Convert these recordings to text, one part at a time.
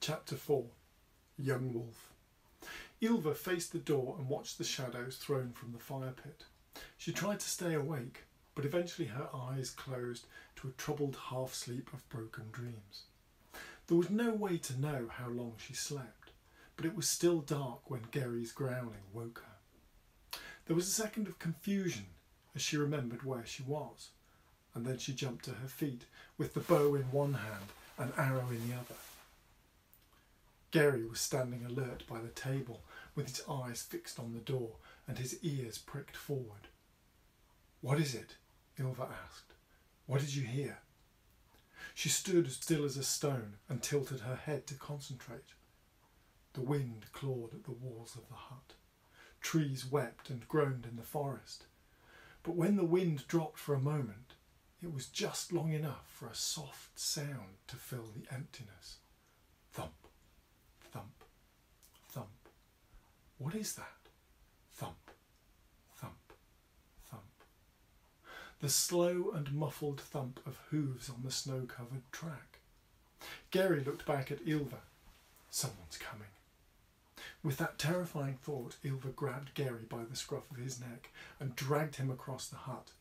Chapter 4. Young Wolf. Ylva faced the door and watched the shadows thrown from the fire pit. She tried to stay awake, but eventually her eyes closed to a troubled half-sleep of broken dreams. There was no way to know how long she slept, but it was still dark when Gary's growling woke her. There was a second of confusion as she remembered where she was, and then she jumped to her feet with the bow in one hand and arrow in the other. Gary was standing alert by the table with his eyes fixed on the door and his ears pricked forward. "What is it?" Ylva asked. "What did you hear?" She stood still as a stone and tilted her head to concentrate. The wind clawed at the walls of the hut. Trees wept and groaned in the forest. But when the wind dropped for a moment, it was just long enough for a soft sound to fill the emptiness. Thump, thump, thump. What is that? Thump, thump, thump. The slow and muffled thump of hooves on the snow-covered track. Gary looked back at Ylva. Someone's coming. With that terrifying thought, Ylva grabbed Gary by the scruff of his neck and dragged him across the hut.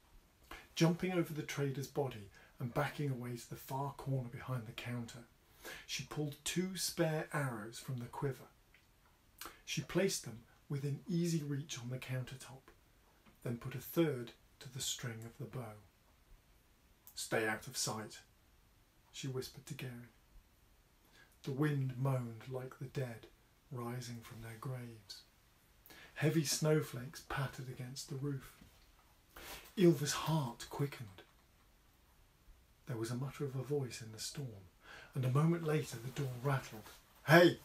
Jumping over the trader's body and backing away to the far corner behind the counter, she pulled 2 spare arrows from the quiver. She placed them within easy reach on the countertop, then put a third to the string of the bow. "Stay out of sight," she whispered to Gary. The wind moaned like the dead rising from their graves. Heavy snowflakes pattered against the roof. Ylva's heart quickened. There was a mutter of a voice in the storm, and a moment later the door rattled. "Hey!"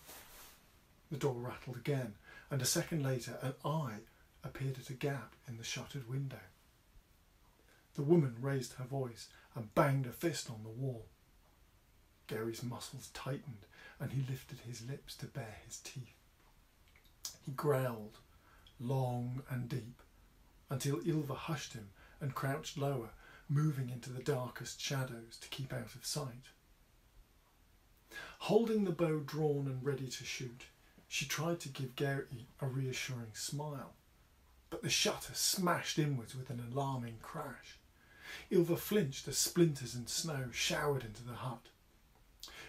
The door rattled again, and a second later an eye appeared at a gap in the shuttered window. The woman raised her voice and banged a fist on the wall. Gary's muscles tightened and he lifted his lips to bare his teeth. He growled, long and deep, until Ylva hushed him and crouched lower, moving into the darkest shadows to keep out of sight. Holding the bow drawn and ready to shoot, she tried to give Gary a reassuring smile, but the shutter smashed inwards with an alarming crash. Ylva flinched as splinters and snow showered into the hut.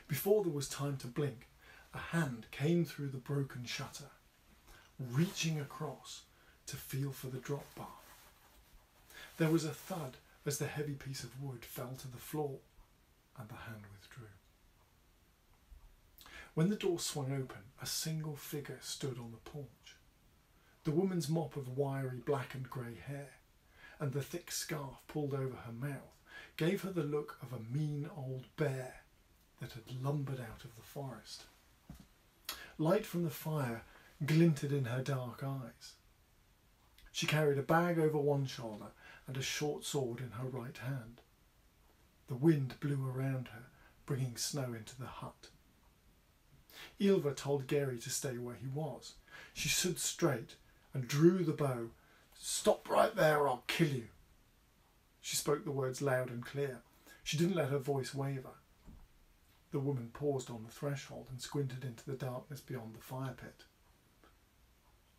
Before there was time to blink, a hand came through the broken shutter, reaching across to feel for the drop bar. There was a thud as the heavy piece of wood fell to the floor, and the hand withdrew. When the door swung open, a single figure stood on the porch. The woman's mop of wiry black and grey hair, and the thick scarf pulled over her mouth, gave her the look of a mean old bear that had lumbered out of the forest. Light from the fire glinted in her dark eyes. She carried a bag over one shoulder and a short sword in her right hand. The wind blew around her, bringing snow into the hut. Ylva told Gary to stay where he was. She stood straight and drew the bow. "Stop right there or I'll kill you." She spoke the words loud and clear. She didn't let her voice waver. The woman paused on the threshold and squinted into the darkness beyond the fire pit.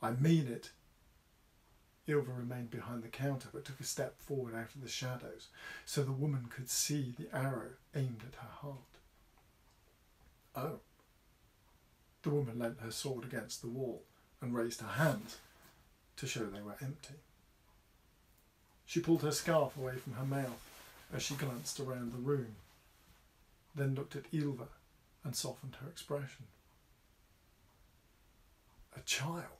"I mean it." Ylva remained behind the counter but took a step forward out of the shadows so the woman could see the arrow aimed at her heart. "Oh." The woman leant her sword against the wall and raised her hands to show they were empty. She pulled her scarf away from her mouth as she glanced around the room, then looked at Ylva and softened her expression. "A child.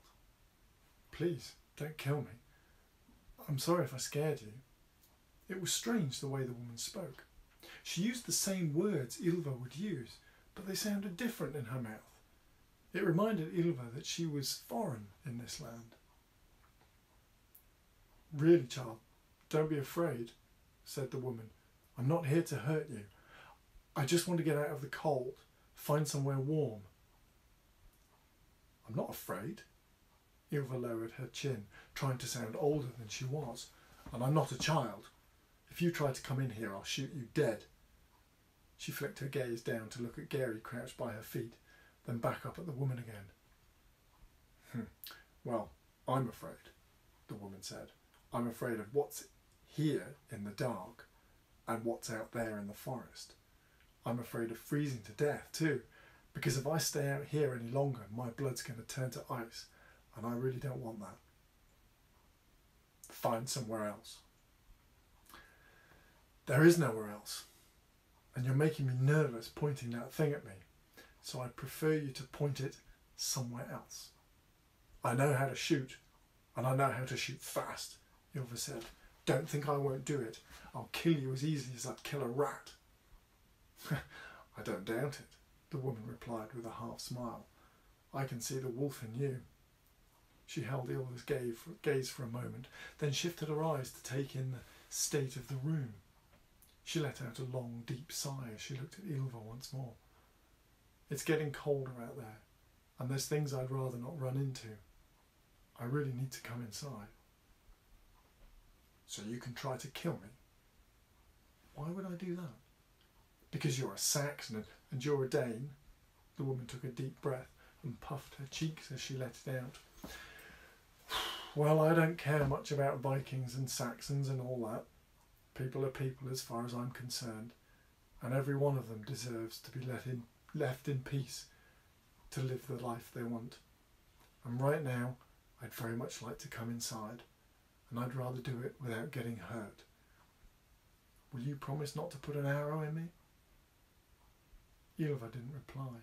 Please, don't kill me. I'm sorry if I scared you." It was strange the way the woman spoke. She used the same words Ylva would use, but they sounded different in her mouth. It reminded Ylva that she was foreign in this land. "Really, child, don't be afraid," said the woman. "I'm not here to hurt you. I just want to get out of the cold, find somewhere warm." "I'm not afraid." Ylva lowered her chin, trying to sound older than she was. "And I'm not a child. If you try to come in here, I'll shoot you dead." She flicked her gaze down to look at Gary crouched by her feet, then back up at the woman again. Well, I'm afraid, the woman said. I'm afraid of what's here in the dark and what's out there in the forest. I'm afraid of freezing to death too, because if I stay out here any longer, my blood's going to turn to ice, and I really don't want that. Find somewhere else. There is nowhere else, and you're making me nervous pointing that thing at me, so I'd prefer you to point it somewhere else. I know how to shoot, and I know how to shoot fast, Ylva said. Don't think I won't do it. I'll kill you as easily as I'd kill a rat. I don't doubt it, the woman replied with a half smile. I can see the wolf in you. She held Ylva's gaze for a moment, then shifted her eyes to take in the state of the room. She let out a long, deep sigh as she looked at Ylva once more. It's getting colder out there, and there's things I'd rather not run into. I really need to come inside. So you can try to kill me? Why would I do that? Because you're a Saxon and you're a Dane? The woman took a deep breath and puffed her cheeks as she let it out. Well, I don't care much about Vikings and Saxons and all that. People are people as far as I'm concerned, and every one of them deserves to be left in peace to live the life they want. And right now, I'd very much like to come inside, and I'd rather do it without getting hurt. Will you promise not to put an arrow in me? Ylva didn't reply.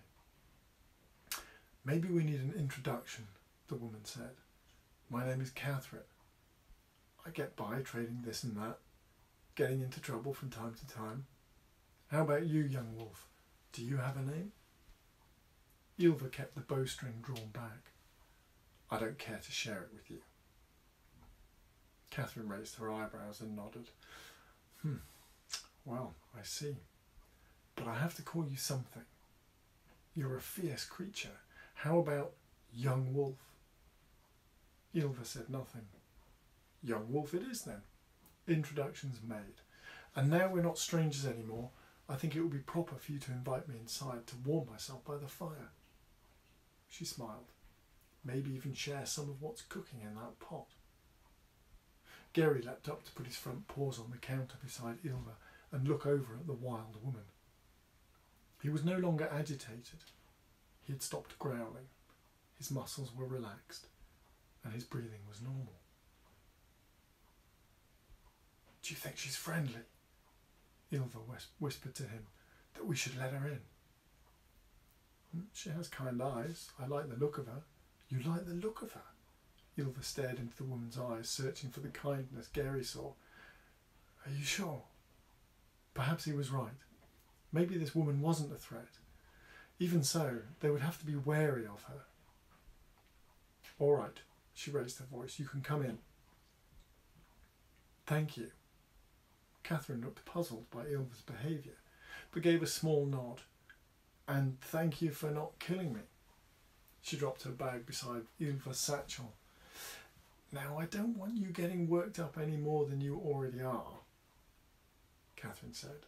Maybe we need an introduction, the woman said. My name is Catherine. I get by trading this and that, getting into trouble from time to time. How about you, young wolf? Do you have a name? Ylva kept the bowstring drawn back. I don't care to share it with you. Catherine raised her eyebrows and nodded. Well, I see. But I have to call you something. You're a fierce creature. How about young wolf? Ylva said nothing. Young wolf it is then. Introductions made. And now we're not strangers anymore. I think it would be proper for you to invite me inside to warm myself by the fire. She smiled. Maybe even share some of what's cooking in that pot. Gary leapt up to put his front paws on the counter beside Ylva and look over at the wild woman. He was no longer agitated. He had stopped growling. His muscles were relaxed, and his breathing was normal. Do you think she's friendly? Ylva whispered to him, that we should let her in. She has kind eyes. I like the look of her. You like the look of her? Ylva stared into the woman's eyes, searching for the kindness Gary saw. Are you sure? Perhaps he was right. Maybe this woman wasn't a threat. Even so, they would have to be wary of her. All right, she raised her voice. You can come in. Thank you. Catherine looked puzzled by Ylva's behaviour, but gave a small nod. And thank you for not killing me. She dropped her bag beside Ylva's satchel. Now, I don't want you getting worked up any more than you already are, Catherine said.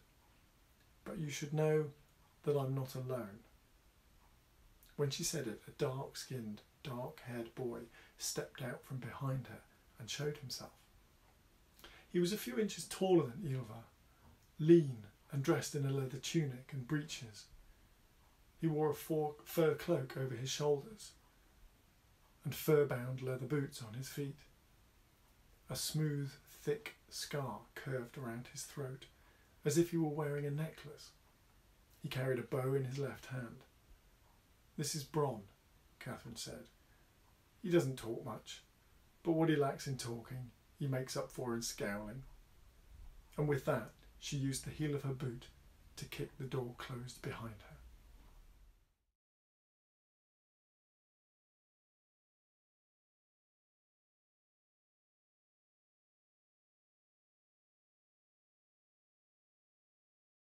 But you should know that I'm not alone. When she said it, a dark-skinned, dark-haired boy stepped out from behind her and showed himself. He was a few inches taller than Ylva, lean and dressed in a leather tunic and breeches. He wore a fur cloak over his shoulders and fur-bound leather boots on his feet. A smooth, thick scar curved around his throat, as if he were wearing a necklace. He carried a bow in his left hand. This is Bron, Catherine said. He doesn't talk much, but what he lacks in talking, he makes up for in scowling. And with that, she used the heel of her boot to kick the door closed behind her.